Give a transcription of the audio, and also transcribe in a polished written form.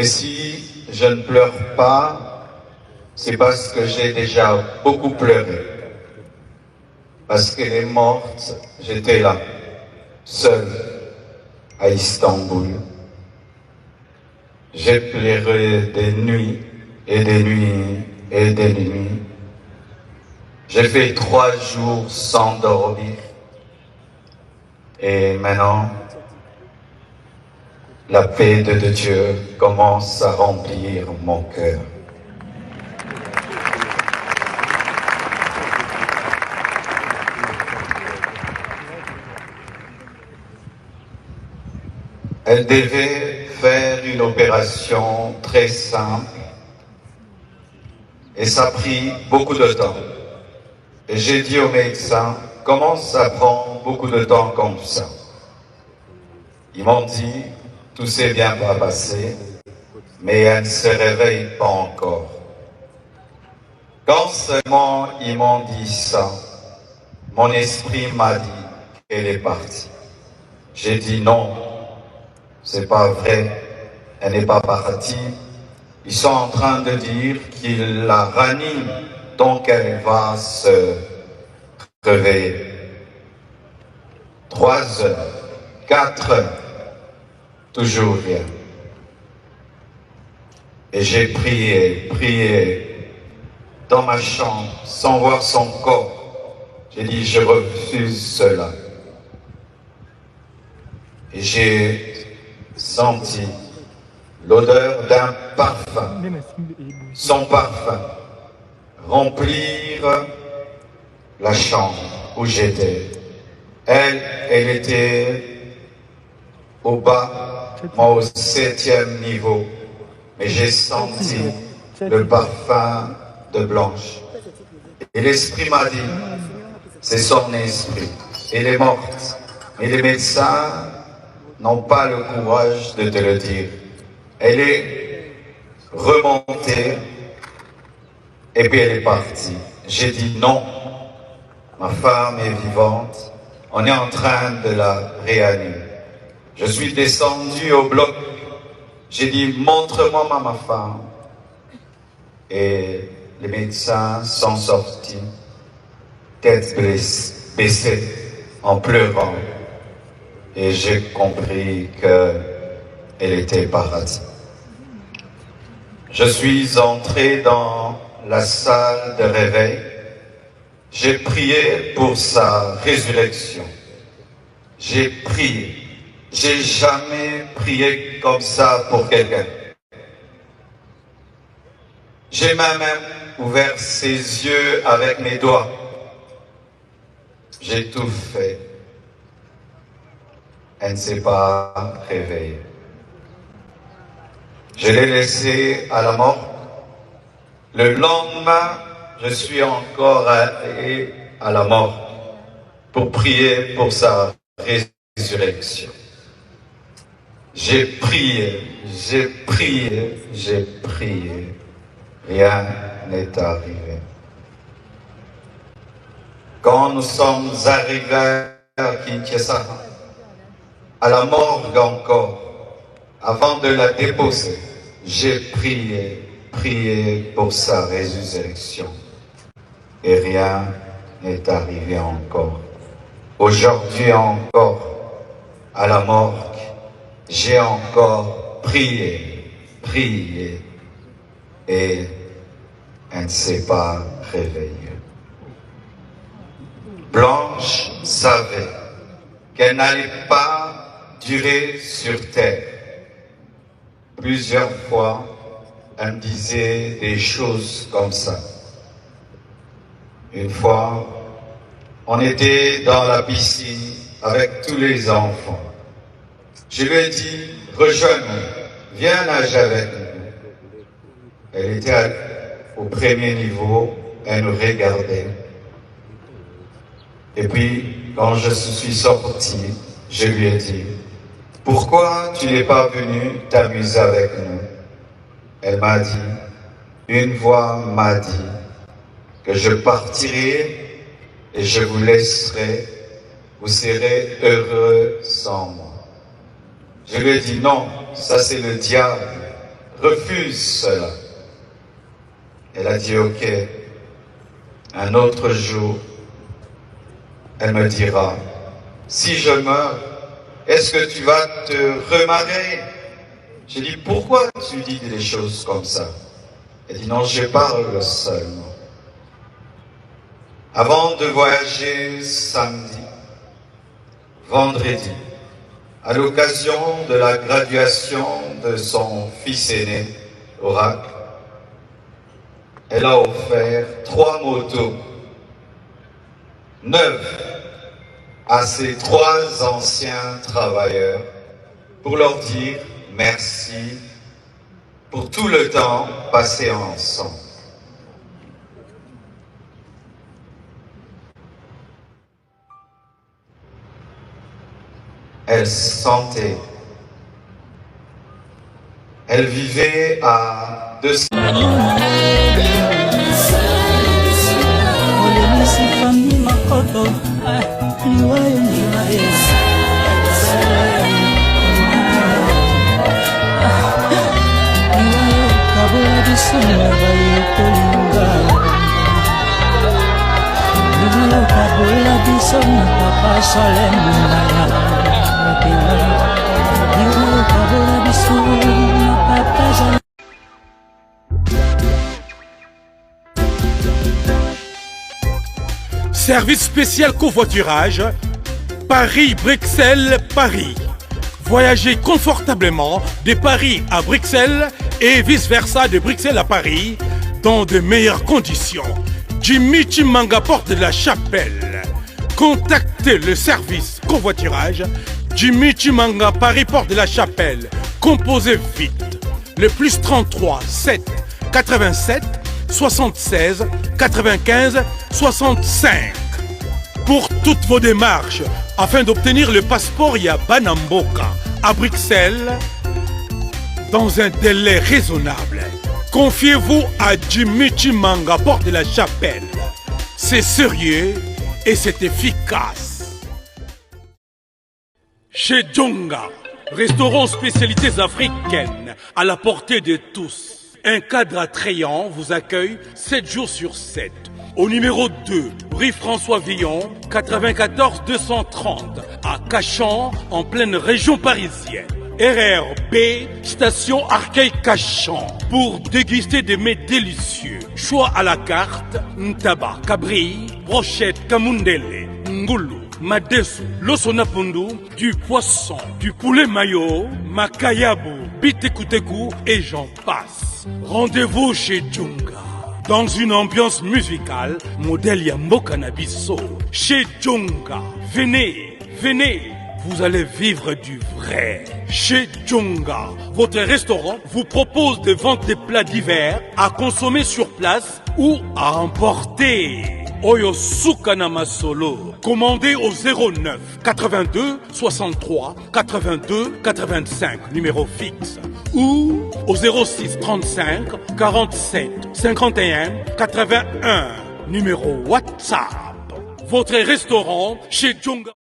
Et si je ne pleure pas, c'est parce que j'ai déjà beaucoup pleuré. Parce qu'elle est morte, j'étais là, seul, à Istanbul. J'ai pleuré des nuits et des nuits et des nuits. J'ai fait 3 jours sans dormir. Et maintenant, la paix de Dieu commence à remplir mon cœur. Elle devait faire une opération très simple et ça a pris beaucoup de temps. Et j'ai dit au médecin, comment ça prend beaucoup de temps comme ça? Ils m'ont dit, tout s'est bien passé, mais elle ne se réveille pas encore. Quand seulement ils m'ont dit ça, mon esprit m'a dit qu'elle est partie. J'ai dit non, c'est pas vrai, elle n'est pas partie. Ils sont en train de dire qu'ils la raniment, donc elle va se réveiller. 3 heures, 4 heures, toujours rien. Et j'ai prié dans ma chambre, sans voir son corps. J'ai dit, je refuse cela. Et j'ai senti l'odeur d'un parfum, son parfum, remplir la chambre où j'étais. Elle était au bas, moi au 7e niveau, mais j'ai senti le parfum de Blanche. Et l'esprit m'a dit, c'est son esprit, elle est morte. Et les médecins n'ont pas le courage de te le dire. Elle est remontée et puis elle est partie. J'ai dit non, ma femme est vivante, on est en train de la réanimer. Je suis descendu au bloc, j'ai dit montre-moi ma femme. Et les médecins sont sortis, tête baissée, en pleurant. Et j'ai compris qu'elle était partie. Je suis entré dans la salle de réveil. J'ai prié pour sa résurrection. J'ai prié. J'ai jamais prié comme ça pour quelqu'un. J'ai même ouvert ses yeux avec mes doigts. J'ai tout fait. Elle ne s'est pas réveillée. Je l'ai laissée à la mort. Le lendemain, je suis encore allé à la mort pour prier pour sa résurrection. J'ai prié, j'ai prié, j'ai prié. Rien n'est arrivé. Quand nous sommes arrivés à Kinshasa, à la morgue encore, avant de la déposer, j'ai prié pour sa résurrection. Et rien n'est arrivé encore. Aujourd'hui encore, à la morgue, j'ai encore prié, et elle ne s'est pas réveillée. Blanche savait qu'elle n'allait pas durer sur terre. Plusieurs fois, elle me disait des choses comme ça. Une fois, on était dans la piscine avec tous les enfants. Je lui ai dit, rejoins-nous, viens nager avec nous. Elle était au premier niveau, elle nous regardait. Et puis, quand je suis sorti, je lui ai dit, pourquoi tu n'es pas venu t'amuser avec nous? Elle m'a dit, une voix m'a dit que je partirai et je vous laisserai, vous serez heureux sans moi. Je lui ai dit, non, ça c'est le diable. refuse cela. Elle a dit ok. Un autre jour, elle me dira, si je meurs, est-ce que tu vas te remarier? J'ai dit, pourquoi tu dis des choses comme ça? Elle dit, non, je parle seulement. Avant de voyager samedi, vendredi, à l'occasion de la graduation de son fils aîné, Oracle, elle a offert 3 motos neuves à ces 3 anciens travailleurs pour leur dire merci pour tout le temps passé ensemble. Elle sentait, elle vivait à 200. Service spécial covoiturage, Paris-Bruxelles-Paris. Voyagez confortablement de Paris à Bruxelles et vice-versa de Bruxelles à Paris dans de meilleures conditions. Jimmy Chimanga, porte de la Chapelle. Contactez le service covoiturage Jimmy Chimanga, Paris, porte de la Chapelle. Composez vite le plus 33 7 87 76 95 65 pour toutes vos démarches afin d'obtenir le passeport Yabanamboka à Bruxelles dans un délai raisonnable. Confiez-vous à Jimmy Chimanga, porte de la Chapelle. C'est sérieux et c'est efficace. Chez Djonga, restaurant spécialités africaines à la portée de tous. Un cadre attrayant vous accueille 7 jours sur 7. Au numéro 2, rue François Villon, 94 230, à Cachan, en pleine région parisienne. RRB, station Arcueil-Cachan, pour déguster des mets délicieux. Choix à la carte, ntaba, cabri, brochette, kamundele, ngoulou, madesu, losonapundu, du poisson, du poulet mayo, makayabu, bitekuteku et j'en passe. Rendez-vous chez Djonga, dans une ambiance musicale, modèle Yambo Cannabiso. Chez Djonga, venez, venez, vous allez vivre du vrai. Chez Djonga, votre restaurant vous propose de vendre des plats divers à consommer sur place ou à emporter. Oyo Sukana Masolo. Commandez au 09 82 63 82 85, numéro fixe. Ou au 06 35 47 51 81, numéro WhatsApp. Votre restaurant chez Djonga.